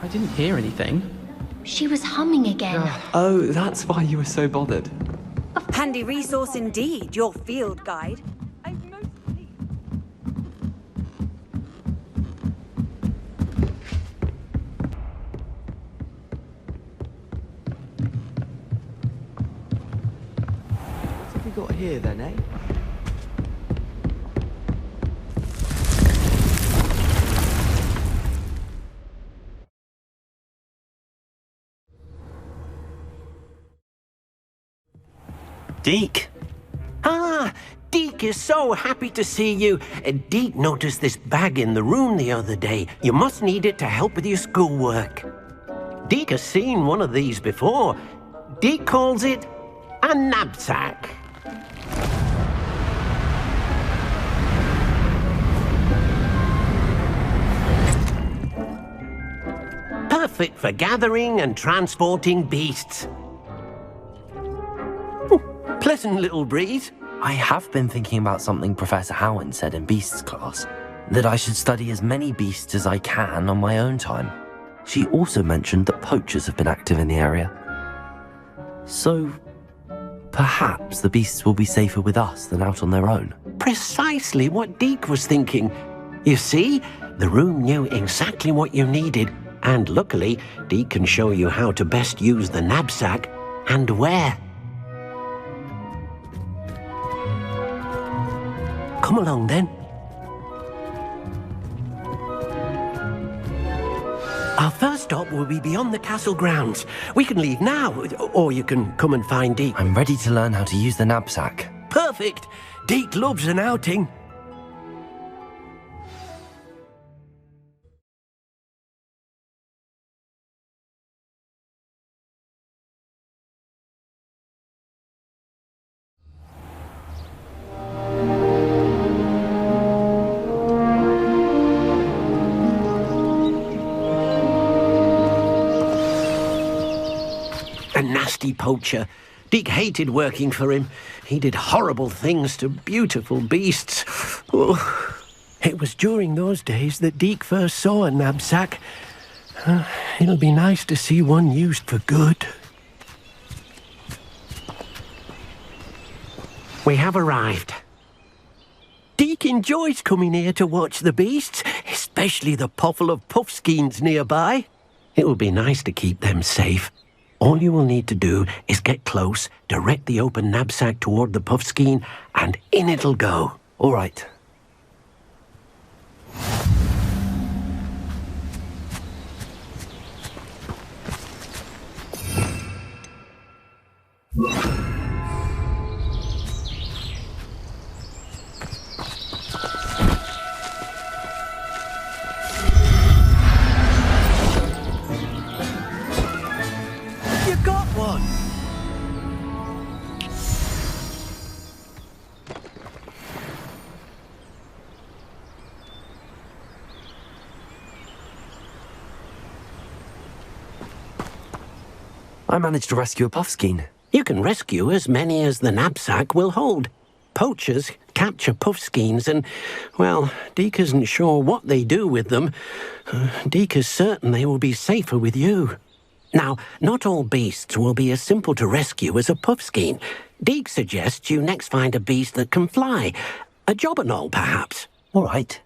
I didn't hear anything. She was humming again. Oh, that's why you were so bothered. Handy resource indeed, your field guide. What have we got here then, eh? Deke. Ah, Deke is so happy to see you. Deke noticed this bag in the room the other day. You must need it to help with your schoolwork. Deke has seen one of these before. Deke calls it a knapsack. Perfect for gathering and transporting beasts. Pleasant little breeze. I have been thinking about something Professor Howard said in Beasts class, that I should study as many beasts as I can on my own time. She also mentioned that poachers have been active in the area. So, perhaps the beasts will be safer with us than out on their own. Precisely what Deke was thinking. You see, the room knew exactly what you needed, and luckily, Deke can show you how to best use the knapsack and where. Come along, then. Our first stop will be beyond the castle grounds. We can leave now, or you can come and find Deke. I'm ready to learn how to use the knapsack. Perfect! Deke loves an outing. Nasty poacher. Deke hated working for him. He did horrible things to beautiful beasts. Oh, it was during those days that Deke first saw a knapsack. It'll be nice to see one used for good. We have arrived. Deke enjoys coming here to watch the beasts, especially the potful of puffskeins nearby. It will be nice to keep them safe. All you will need to do is get close, direct the open knapsack toward the puffskein, and in it'll go. All right. I managed to rescue a puffskein. You can rescue as many as the knapsack will hold. Poachers capture puffskeins and, well, Deke isn't sure what they do with them. Deke is certain they will be safer with you. Now, not all beasts will be as simple to rescue as a puffskein. Deke suggests you next find a beast that can fly. A jobberknoll, perhaps. All right.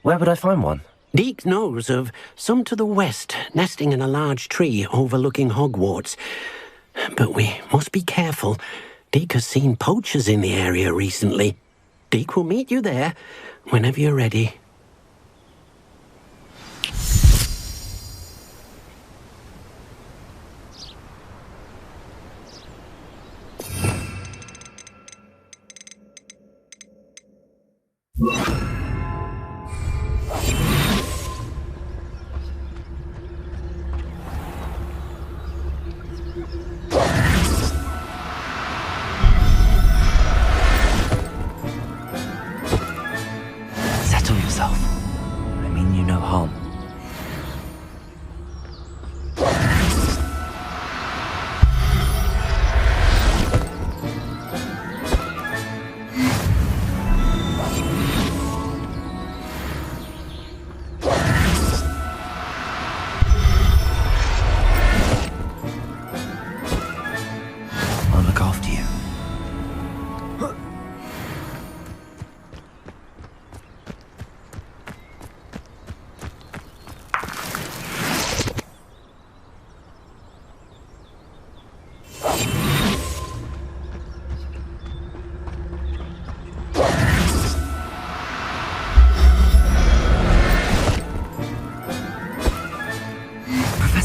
Where would I find one? Deke knows of some to the west, nesting in a large tree overlooking Hogwarts. But we must be careful. Deke has seen poachers in the area recently. Deke will meet you there whenever you're ready. Settle yourself. I mean you no harm.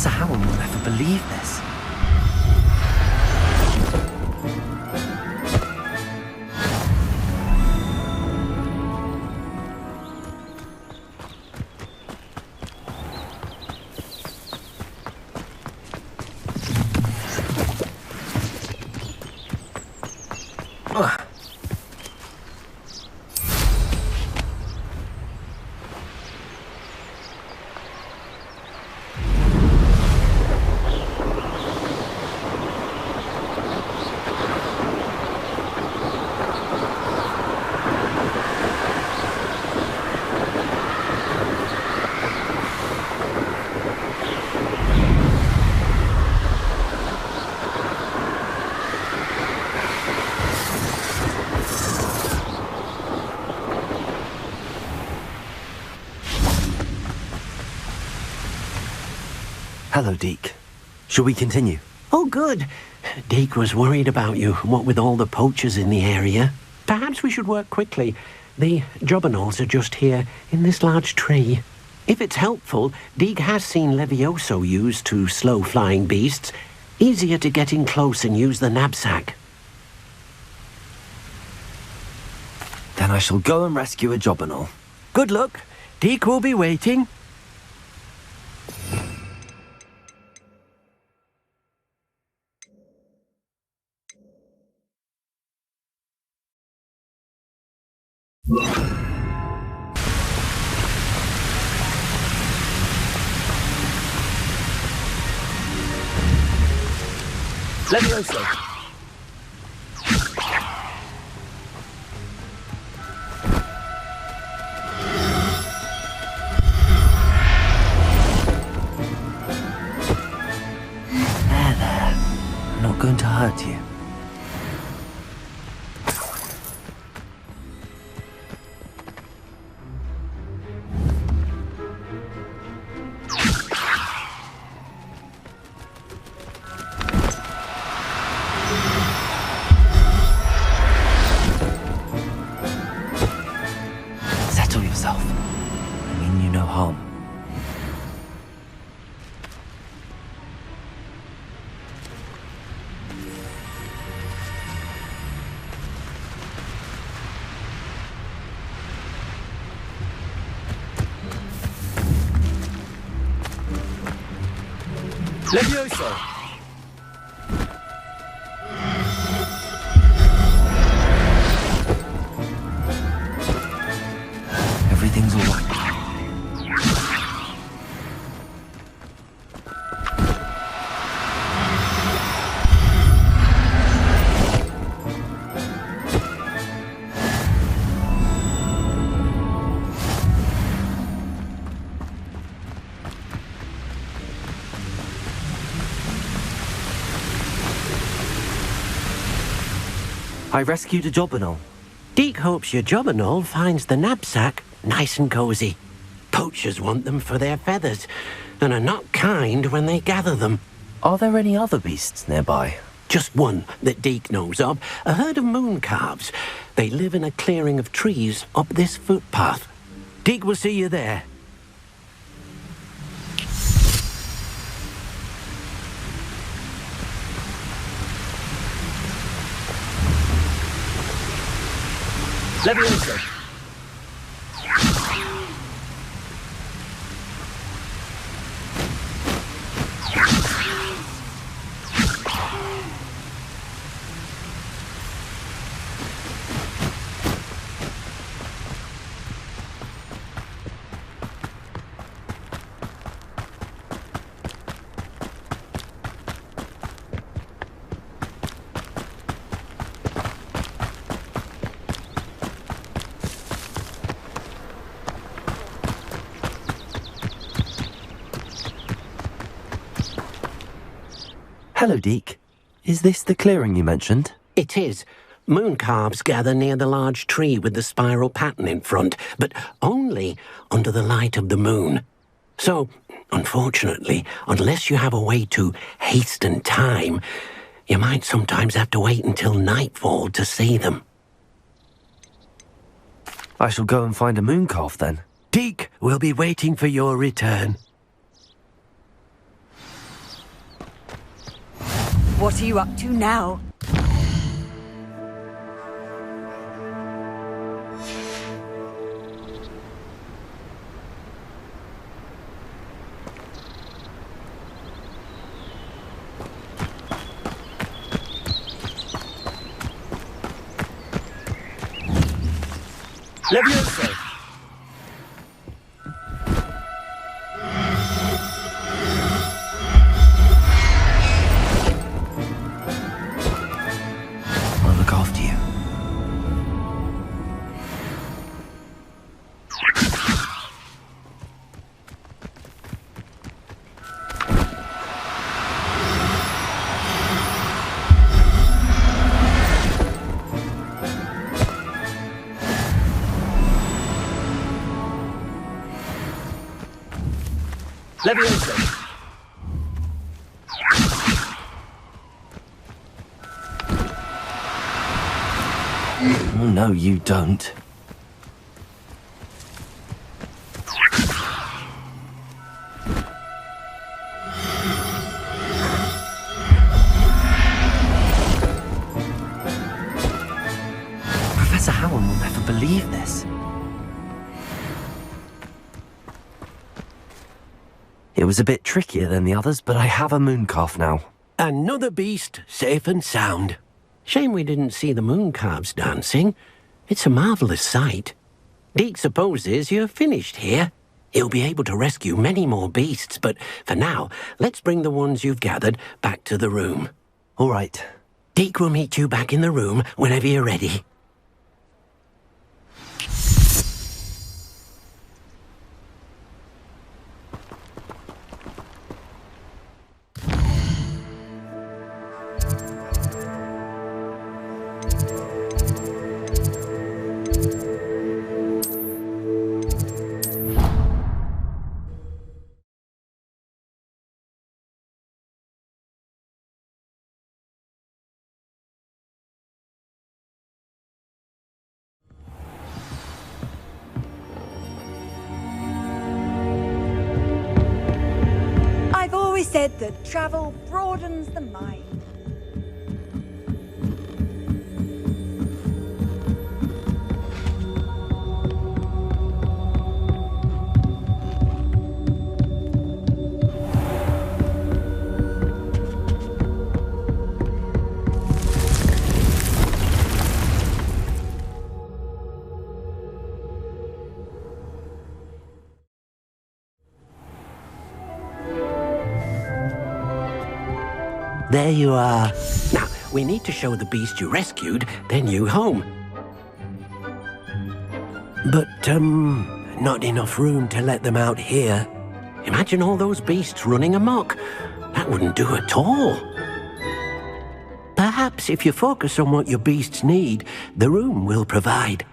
Professor Howard will never believe this. Hello, Deke. Shall we continue? Oh, good. Deke was worried about you, what with all the poachers in the area. Perhaps we should work quickly. The jobberknolls are just here, in this large tree. If it's helpful, Deke has seen Levioso used to slow flying beasts. Easier to get in close and use the knapsack. Then I shall go and rescue a jobberknoll. Good luck. Deke will be waiting. Levioso! There. I'm not going to hurt you. Settle yourself. I mean you no harm. Levioso! Everything's all right. I rescued a jobberknoll. Deke hopes your jobberknoll finds the knapsack nice and cozy. Poachers want them for their feathers, and are not kind when they gather them. Are there any other beasts nearby? Just one that Deke knows of, a herd of moon calves. They live in a clearing of trees up this footpath. Deke will see you there. Levioso! Hello, Deke. Is this the clearing you mentioned? It is. Moon calves gather near the large tree with the spiral pattern in front, but only under the light of the moon. So, unfortunately, unless you have a way to hasten time, you might sometimes have to wait until nightfall to see them. I shall go and find a moon calf then. Deke will be waiting for your return. What are you up to now? Levioso. I'll look after you. Levioso. Oh, no, you don't. Professor Howard will never believe this. It was a bit trickier than the others, but I have a mooncalf now. Another beast, safe and sound. Shame we didn't see the mooncalves dancing. It's a marvellous sight. Deke supposes you're finished here. He'll be able to rescue many more beasts, but for now, let's bring the ones you've gathered back to the room. All right. Deke will meet you back in the room whenever you're ready. I've always said that travel broadens the mind. There you are. Now, we need to show the beast you rescued their new home. But, not enough room to let them out here. Imagine all those beasts running amok. That wouldn't do at all. Perhaps if you focus on what your beasts need, the room will provide.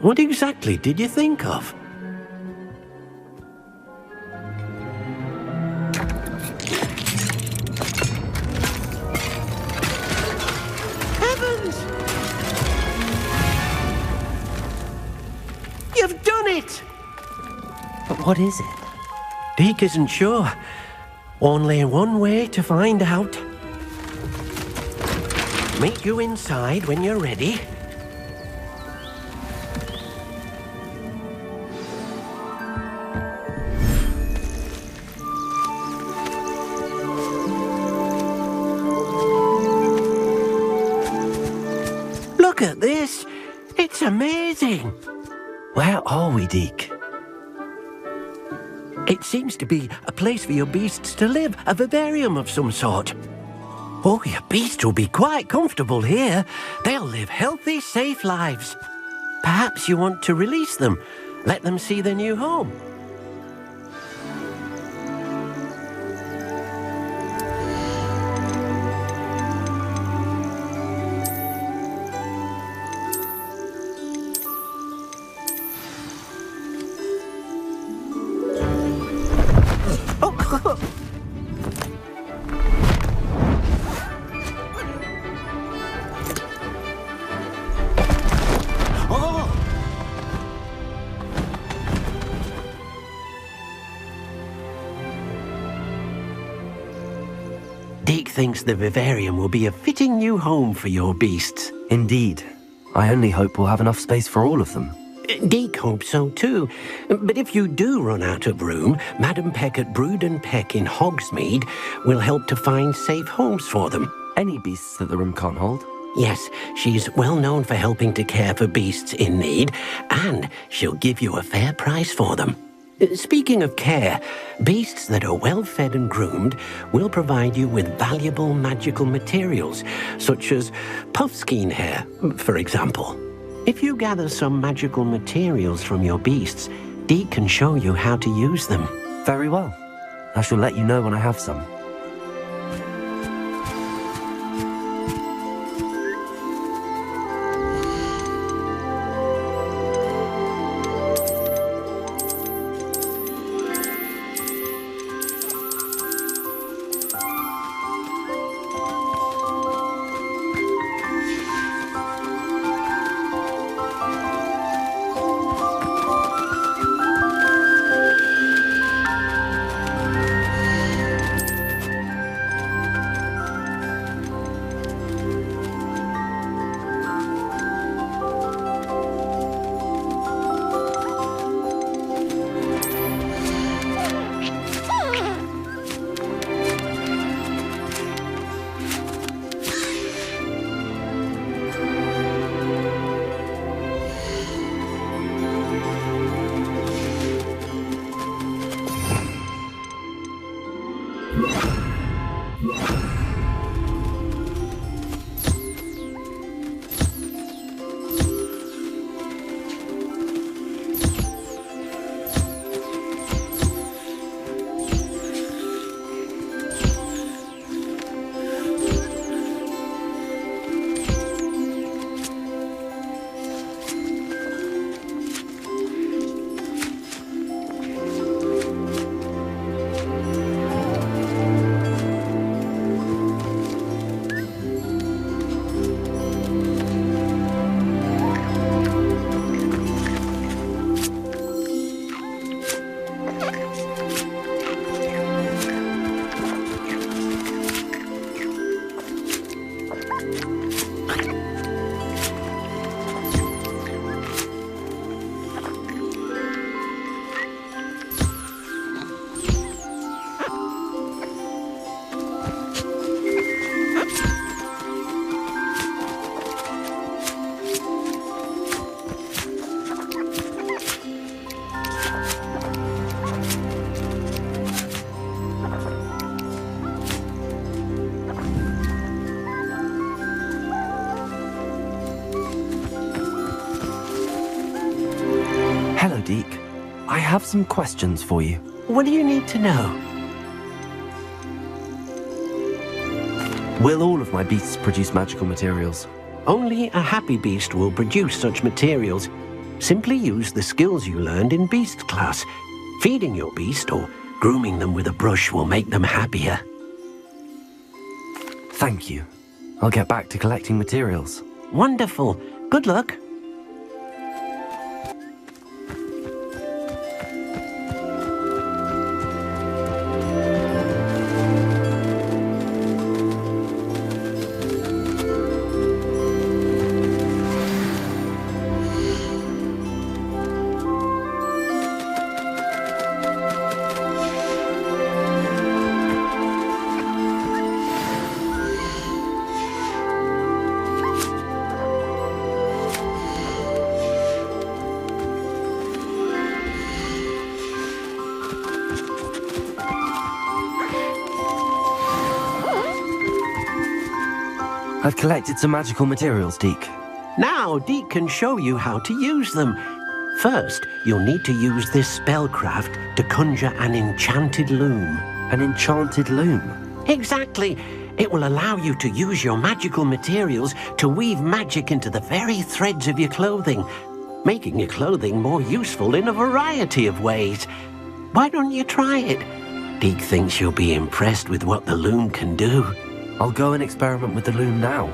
What exactly did you think of? Heavens! You've done it! But what is it? Deke isn't sure. Only one way to find out. Meet you inside when you're ready. Look at this! It's amazing! Where are we, Deke? It seems to be a place for your beasts to live, a vivarium of some sort. Oh, your beasts will be quite comfortable here. They'll live healthy, safe lives. Perhaps you want to release them, let them see their new home. Deke thinks the vivarium will be a fitting new home for your beasts. Indeed. I only hope we'll have enough space for all of them. Deke hopes so too. But if you do run out of room, Madam Peck at Brood and Peck in Hogsmeade will help to find safe homes for them. Any beasts that the room can't hold? Yes, she's well known for helping to care for beasts in need, and she'll give you a fair price for them. Speaking of care, beasts that are well fed and groomed will provide you with valuable magical materials, such as puffskein hair, for example. If you gather some magical materials from your beasts, Deke can show you how to use them. Very well. I shall let you know when I have some. Deke. I have some questions for you. What do you need to know? Will all of my beasts produce magical materials? Only a happy beast will produce such materials. Simply use the skills you learned in beast class. Feeding your beast or grooming them with a brush will make them happier. Thank you. I'll get back to collecting materials. Wonderful. Good luck. I've collected some magical materials, Deke. Now Deke can show you how to use them. First, you'll need to use this spellcraft to conjure an enchanted loom. An enchanted loom? Exactly. It will allow you to use your magical materials to weave magic into the very threads of your clothing, making your clothing more useful in a variety of ways. Why don't you try it? Deke thinks you'll be impressed with what the loom can do. I'll go and experiment with the loom now.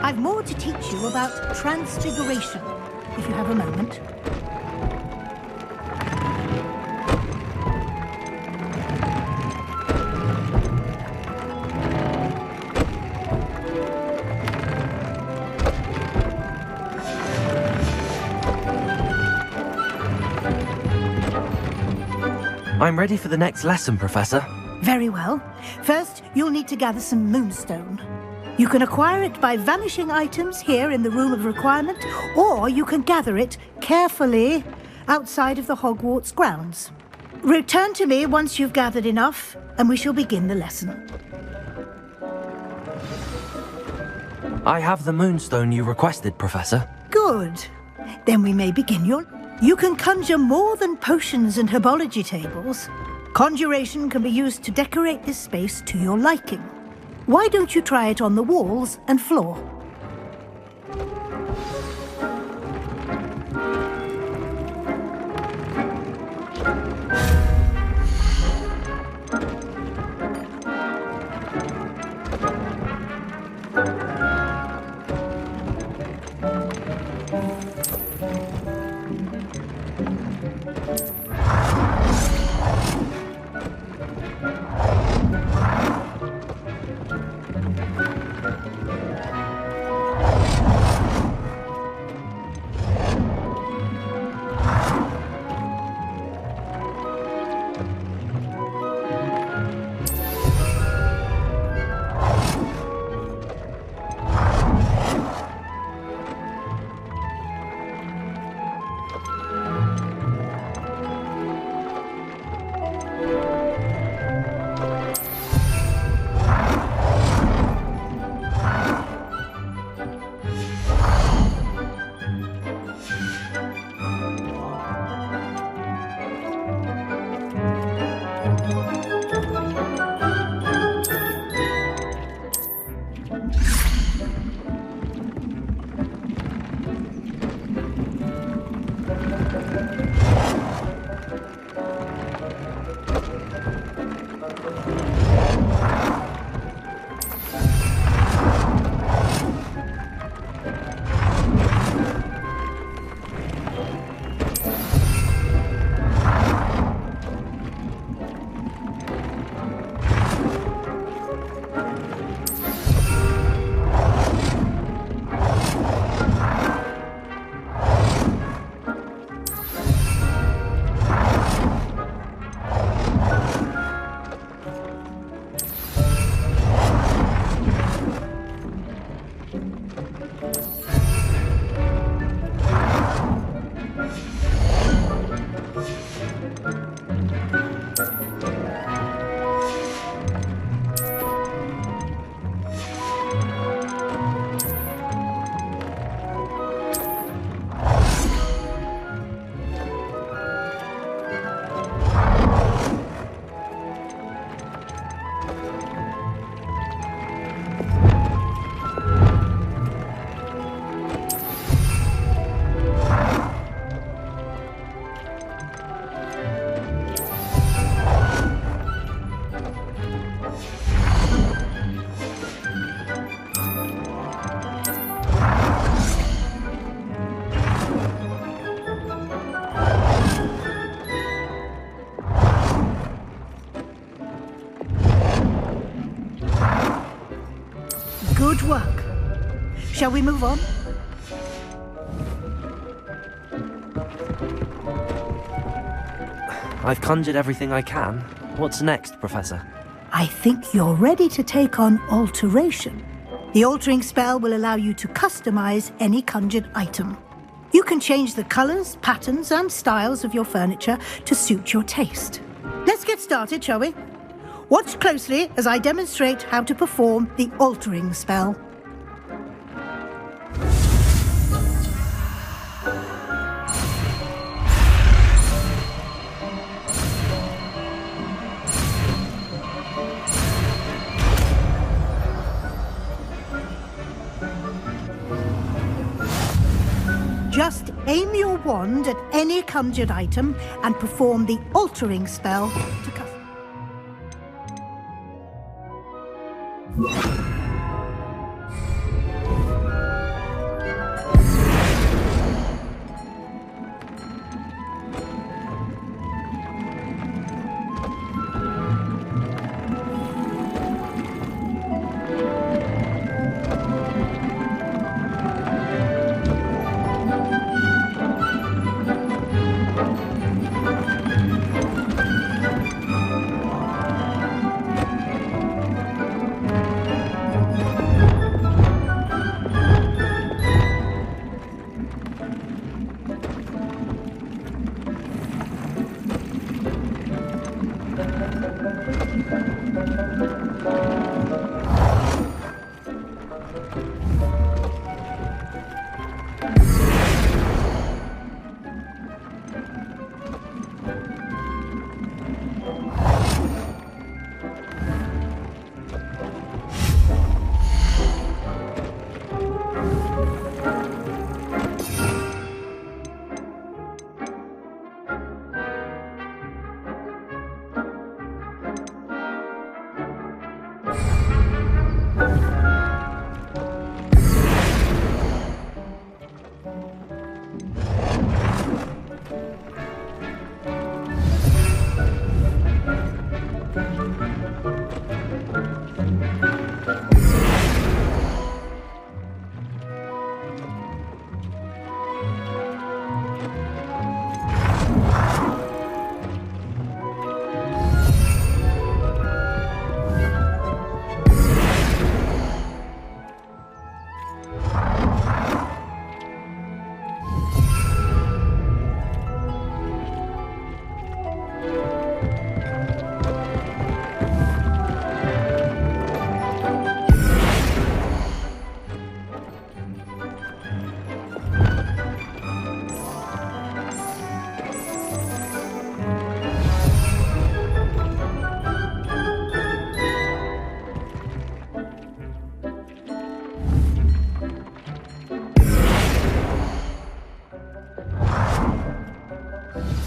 I've more to teach you about transfiguration, if you have a moment. I'm ready for the next lesson, Professor. Very well. First, you'll need to gather some moonstone. You can acquire it by vanishing items here in the Room of Requirement, or you can gather it carefully outside of the Hogwarts grounds. Return to me once you've gathered enough, and we shall begin the lesson. I have the moonstone you requested, Professor. Good. Then we may begin You can conjure more than potions and herbology tables. Conjuration can be used to decorate this space to your liking. Why don't you try it on the walls and floor? Shall we move on? I've conjured everything I can. What's next, Professor? I think you're ready to take on alteration. The altering spell will allow you to customize any conjured item. You can change the colors, patterns, and styles of your furniture to suit your taste. Let's get started, shall we? Watch closely as I demonstrate how to perform the altering spell. Just aim your wand at any conjured item and perform the altering spell to custom.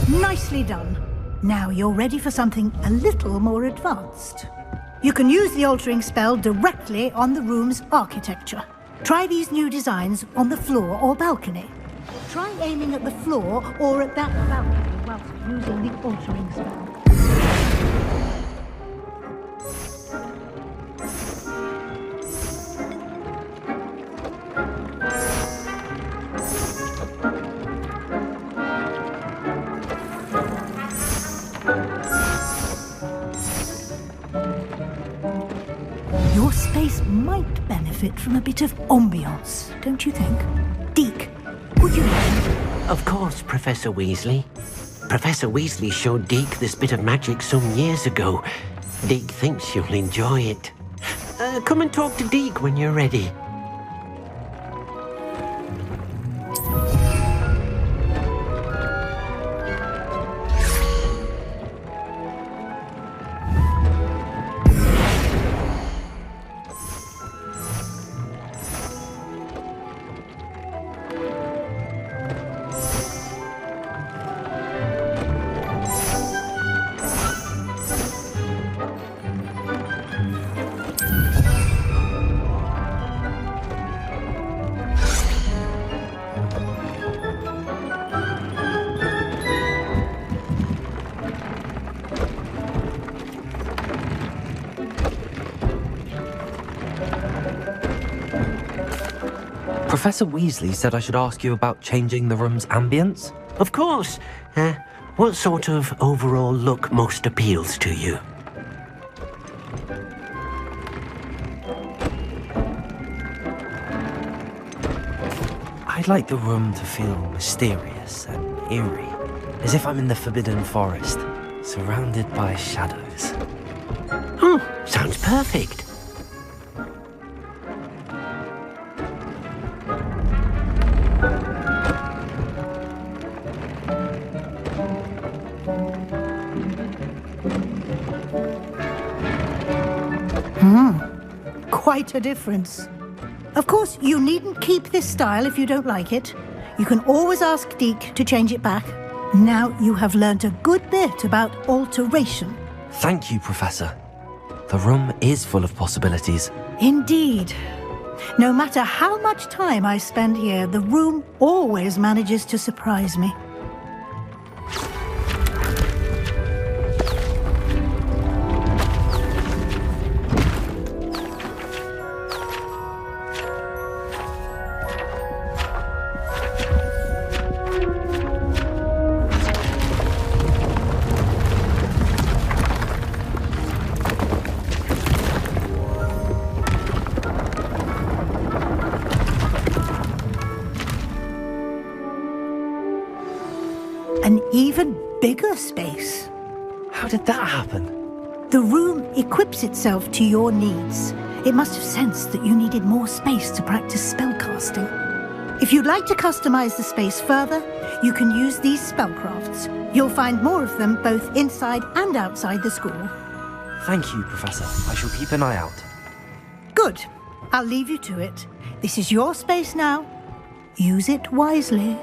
Nicely done. Now you're ready for something a little more advanced. You can use the altering spell directly on the room's architecture. Try these new designs on the floor or balcony. Try aiming at the floor or at that balcony whilst using the altering spell. Your space might benefit from a bit of ambiance, don't you think? Deke, would you mind? Of course, Professor Weasley. Professor Weasley showed Deke this bit of magic some years ago. Deke thinks you'll enjoy it. Come and talk to Deke when you're ready. Professor Weasley said I should ask you about changing the room's ambience. Of course. What sort of overall look most appeals to you? I'd like the room to feel mysterious and eerie, as if I'm in the Forbidden Forest, surrounded by shadows. Oh, sounds perfect. Quite a difference. Of course, you needn't keep this style if you don't like it. You can always ask Deke to change it back. Now you have learnt a good bit about alteration. Thank you, Professor. The room is full of possibilities. Indeed. No matter how much time I spend here, the room always manages to surprise me. An even bigger space. How did that happen? The room equips itself to your needs. It must have sensed that you needed more space to practice spellcasting. If you'd like to customize the space further, you can use these spellcrafts. You'll find more of them both inside and outside the school. Thank you, Professor. I shall keep an eye out. Good. I'll leave you to it. This is your space now. Use it wisely.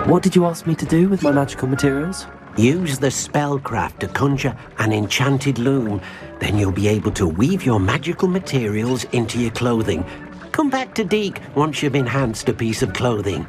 What did you ask me to do with my magical materials? Use the spellcraft to conjure an enchanted loom. Then you'll be able to weave your magical materials into your clothing. Come back to Deke once you've enhanced a piece of clothing.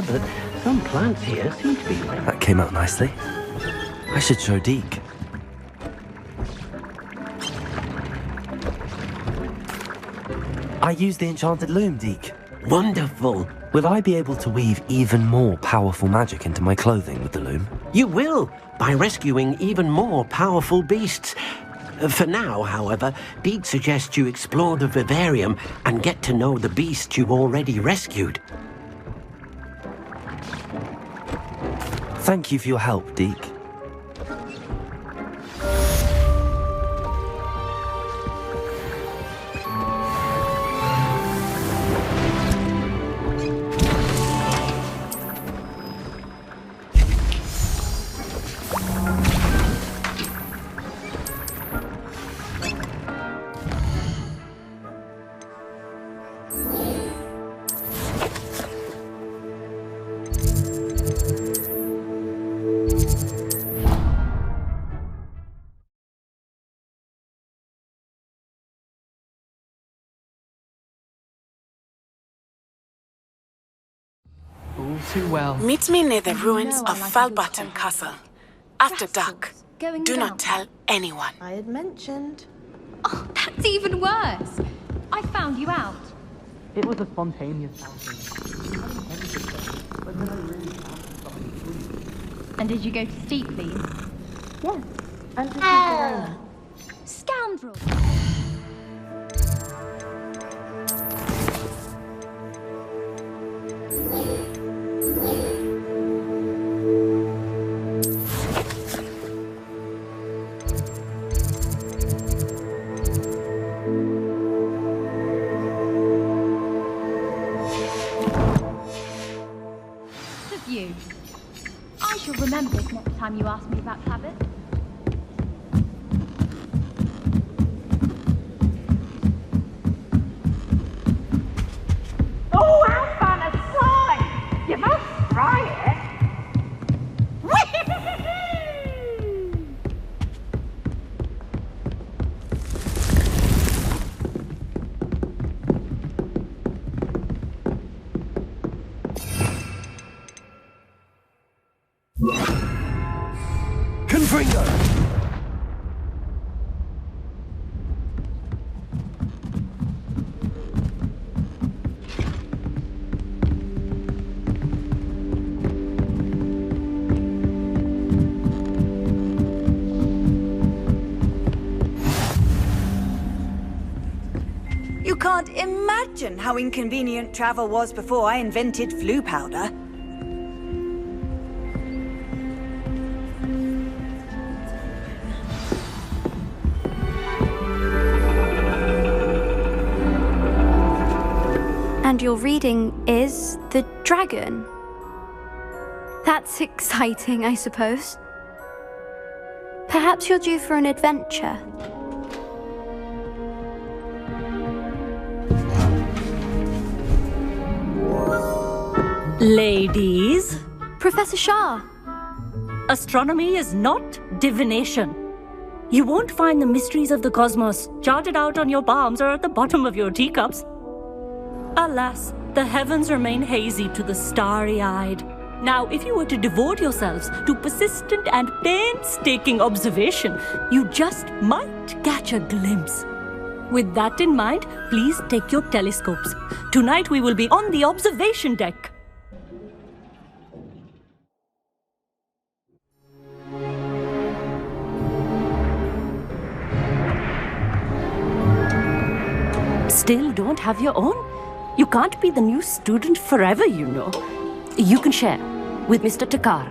But some plants here seem to be... That came out nicely. I should show Deke. I used the enchanted loom, Deke. Wonderful. Will I be able to weave even more powerful magic into my clothing with the loom? You will, by rescuing even more powerful beasts. For now, however, Deke suggests you explore the vivarium and get to know the beasts you've already rescued. Thank you for your help, Deke. All too well. Meet me near the ruins of Falbutton Castle. After dark. Do not tell anyone. I had mentioned. Oh, that's even worse. I found you out. It was a spontaneous outing. But then I really found something. And did you go to Steepleys? Yes. And to Verona. Scoundrel! You. I shall remember this next time you ask me about habit. Oh, how fun a slide! You must try it. Confringo! You can't imagine how inconvenient travel was before I invented flu powder. And your reading is the dragon. That's exciting, I suppose. Perhaps you're due for an adventure. Ladies, Professor Shah. astronomy is not divination. You won't find the mysteries of the cosmos charted out on your palms or at the bottom of your teacups. Alas, the heavens remain hazy to the starry-eyed. Now, if you were to devote yourselves to persistent and painstaking observation, you just might catch a glimpse. With that in mind, please take your telescopes. Tonight we will be on the observation deck. Still don't have your own? You can't be the new student forever, you know. You can share with Mr. Takar.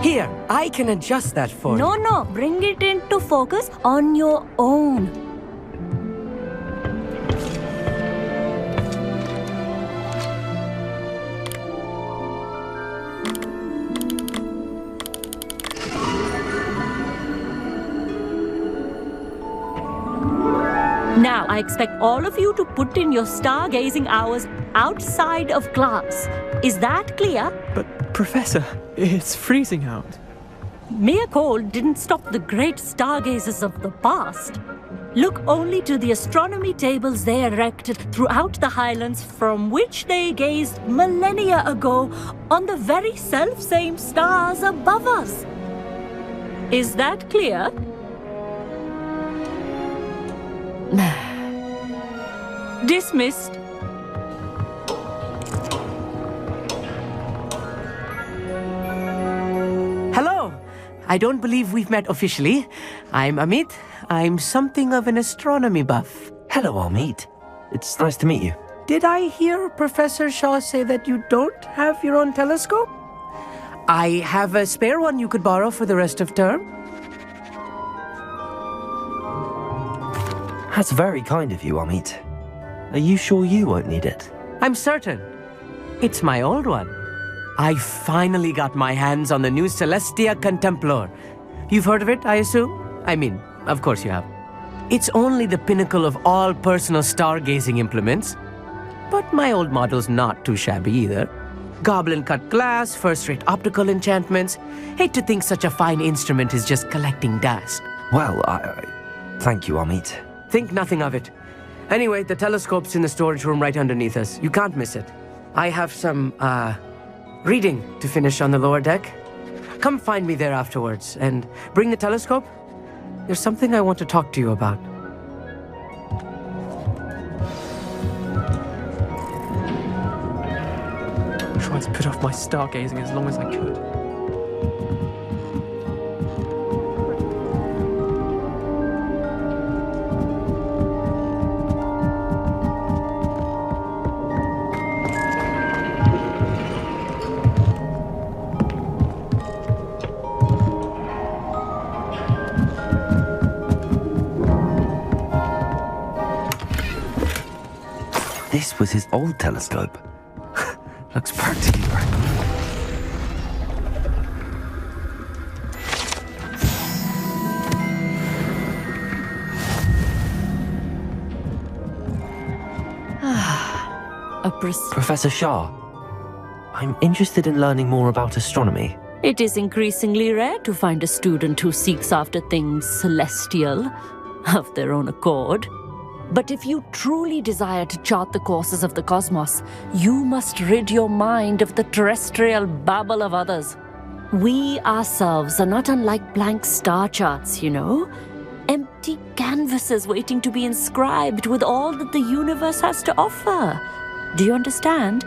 Here, I can adjust that for you. No, bring it into focus on your own. Now, I expect all of you to put in your stargazing hours outside of class. Is that clear? But, Professor, it's freezing out. Mere cold didn't stop the great stargazers of the past. Look only to the astronomy tables they erected throughout the highlands from which they gazed millennia ago on the very self-same stars above us. Is that clear? Dismissed. Hello! I don't believe we've met officially. I'm Amit. I'm something of an astronomy buff. Hello, Amit. It's nice to meet you. Did I hear Professor Shaw say that you don't have your own telescope? I have a spare one you could borrow for the rest of term. That's very kind of you, Amit. Are you sure you won't need it? I'm certain. It's my old one. I finally got my hands on the new Celestia Contemplar. You've heard of it, I assume? I mean, of course you have. It's only the pinnacle of all personal stargazing implements. But my old model's not too shabby either. Goblin-cut glass, first-rate optical enchantments. Hate to think such a fine instrument is just collecting dust. Well, thank you, Amit. Think nothing of it. Anyway, the telescope's in the storage room right underneath us. You can't miss it. I have some, reading to finish on the lower deck. Come find me there afterwards, and bring the telescope. There's something I want to talk to you about. I tried to put off my stargazing as long as I could. This was his old telescope. Looks practically right. Professor Shah, I'm interested in learning more about astronomy. It is increasingly rare to find a student who seeks after things celestial of their own accord. But if you truly desire to chart the courses of the cosmos, you must rid your mind of the terrestrial babble of others. We ourselves are not unlike blank star charts, you know? Empty canvases waiting to be inscribed with all that the universe has to offer. Do you understand?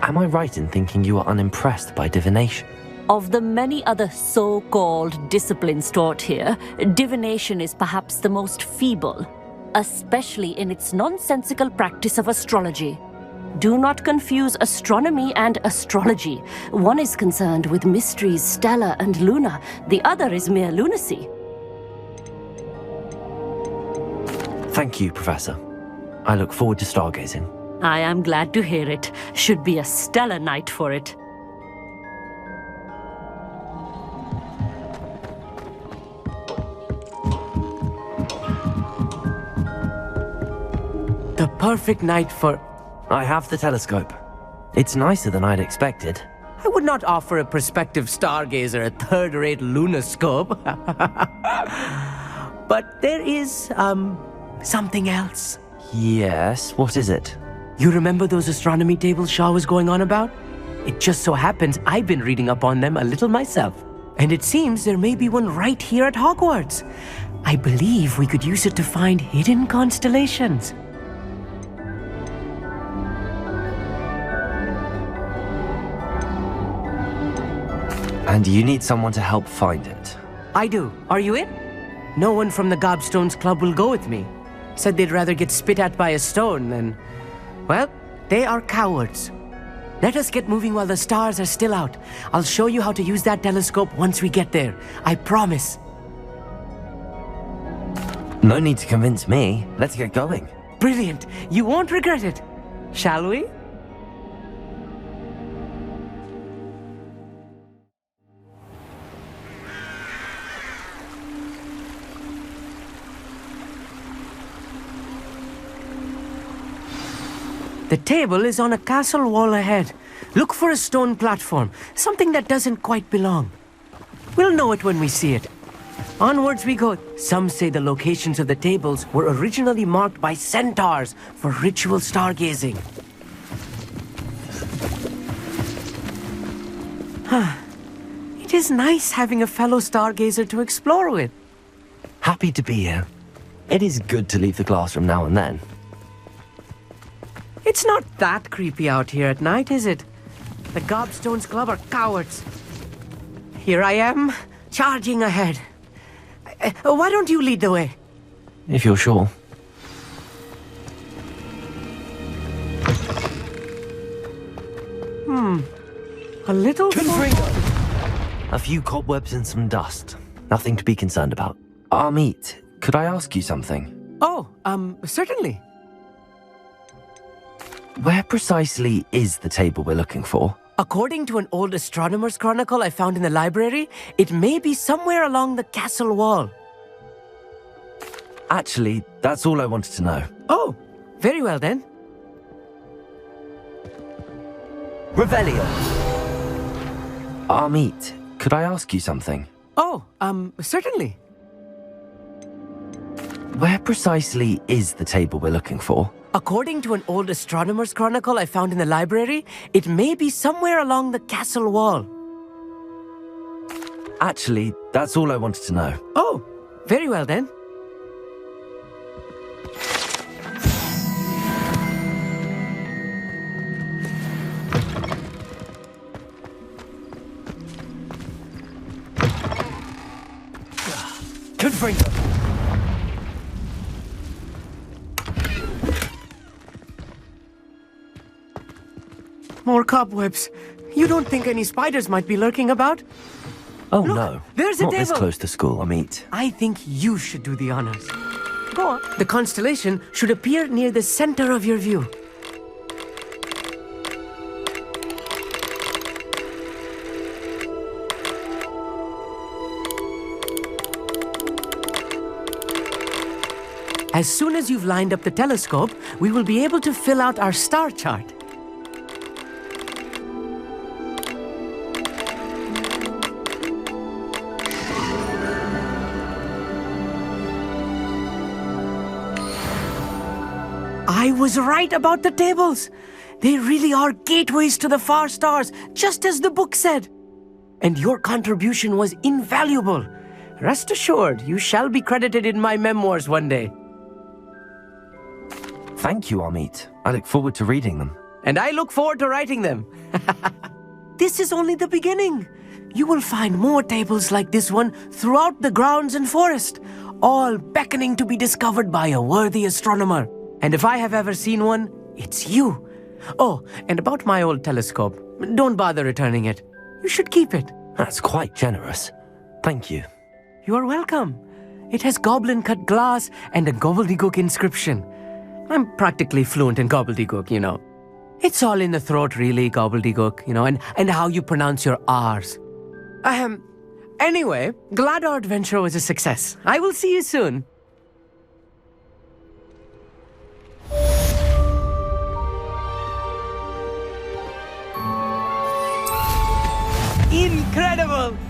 Am I right in thinking you are unimpressed by divination? Of the many other so-called disciplines taught here, divination is perhaps the most feeble, especially in its nonsensical practice of astrology. Do not confuse astronomy and astrology. One is concerned with mysteries stellar and lunar, the other is mere lunacy. Thank you, Professor. I look forward to stargazing. I am glad to hear it. Should be a stellar night for it. The perfect night for... I have the telescope. It's nicer than I'd expected. I would not offer a prospective stargazer a third-rate lunoscope. But there is, something else. Yes, what is it? You remember those astronomy tables Shaw was going on about? It just so happens I've been reading up on them a little myself. And it seems there may be one right here at Hogwarts. I believe we could use it to find hidden constellations. And you need someone to help find it. I do. Are you in? No one from the Gobstones Club will go with me. Said they'd rather get spit at by a stone than... Well, they are cowards. Let us get moving while the stars are still out. I'll show you how to use that telescope once we get there. I promise. No need to convince me. Let's get going. Brilliant. You won't regret it. Shall we? The table is on a castle wall ahead. Look for a stone platform, something that doesn't quite belong. We'll know it when we see it. Onwards we go. Some say the locations of the tables were originally marked by centaurs for ritual stargazing. It is nice having a fellow stargazer to explore with. Happy to be here. It is good to leave the classroom now and then. It's not that creepy out here at night, is it? The Gobstones Club are cowards. Here I am, charging ahead. Why don't you lead the way? If you're sure. A little... A few cobwebs and some dust. Nothing to be concerned about. Amit, could I ask you something? Oh, certainly. Where precisely is the table we're looking for? According to an old astronomer's chronicle I found in the library, it may be somewhere along the castle wall. Actually, that's all I wanted to know. Oh, very well then. Revelio! Amit, could I ask you something? Oh, certainly. Where precisely is the table we're looking for? According to an old astronomer's chronicle I found in the library, it may be somewhere along the castle wall. Actually, that's all I wanted to know. Oh, very well then. Confringo! More cobwebs. You don't think any spiders might be lurking about? Oh, Look, no. There's a Not table. this close to school, Amit. I think you should do the honors. Go on. The constellation should appear near the center of your view. As soon as you've lined up the telescope, we will be able to fill out our star chart. I was right about the tables. They really are gateways to the far stars, just as the book said. And your contribution was invaluable. Rest assured, you shall be credited in my memoirs one day. Thank you, Amit. I look forward to reading them. And I look forward to writing them. This is only the beginning. You will find more tables like this one throughout the grounds and forest, all beckoning to be discovered by a worthy astronomer. And if I have ever seen one, it's you. Oh, and about my old telescope, don't bother returning it. You should keep it. That's quite generous. Thank you. You are welcome. It has goblin-cut glass and a gobbledygook inscription. I'm practically fluent in gobbledygook, you know. It's all in the throat, really, gobbledygook, you know, and how you pronounce your R's. Anyway, glad our adventure was a success. I will see you soon. Incredible!